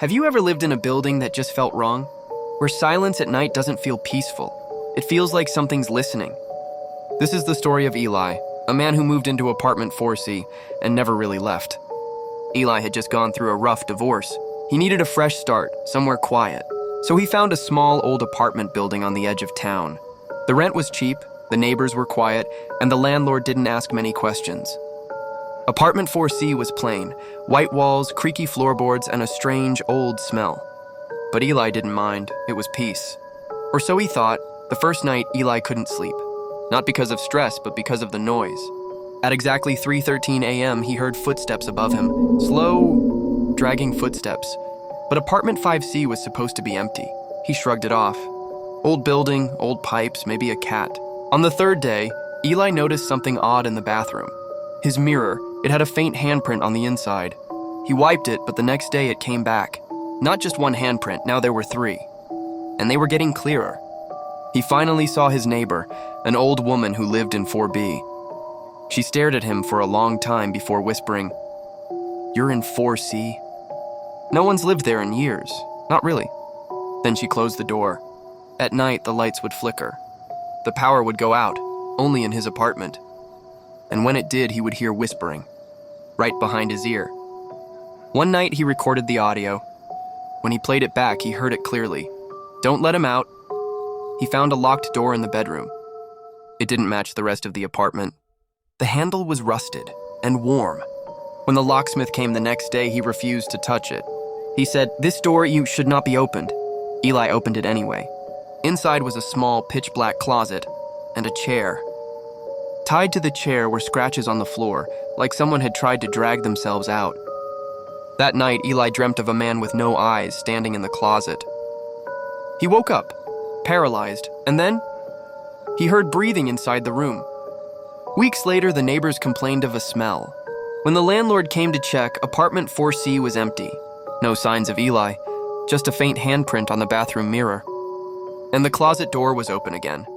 Have you ever lived in a building that just felt wrong? Where silence at night doesn't feel peaceful. It feels like something's listening. This is the story of Eli, a man who moved into apartment 4C and never really left. Eli had just gone through a rough divorce. He needed a fresh start, somewhere quiet. So he found a small old apartment building on the edge of town. The rent was cheap, the neighbors were quiet, and the landlord didn't ask many questions. Apartment 4C was plain, white walls, creaky floorboards, and a strange, old smell. But Eli didn't mind, it was peace. Or so he thought. The first night, Eli couldn't sleep. Not because of stress, but because of the noise. At exactly 3:13 a.m., he heard footsteps above him, slow, dragging footsteps. But apartment 5C was supposed to be empty. He shrugged it off. Old building, old pipes, maybe a cat. On the third day, Eli noticed something odd in the bathroom. His mirror, it had a faint handprint on the inside. He wiped it, but the next day it came back. Not just one handprint, now there were 3. And they were getting clearer. He finally saw his neighbor, an old woman who lived in 4B. She stared at him for a long time before whispering, "You're in 4C?" No one's lived there in years. Not really. Then she closed the door. At night, the lights would flicker. The power would go out, only in his apartment. And when it did, he would hear whispering, right behind his ear. One night, he recorded the audio. When he played it back, he heard it clearly. "Don't let him out." He found a locked door in the bedroom. It didn't match the rest of the apartment. The handle was rusted and warm. When the locksmith came the next day, he refused to touch it. He said, "This door should not be opened." Eli opened it anyway. Inside was a small, pitch-black closet and a chair. Tied to the chair were scratches on the floor, like someone had tried to drag themselves out. That night, Eli dreamt of a man with no eyes standing in the closet. He woke up, paralyzed, and then he heard breathing inside the room. Weeks later, the neighbors complained of a smell. When the landlord came to check, apartment 4C was empty. No signs of Eli, just a faint handprint on the bathroom mirror. And the closet door was open again.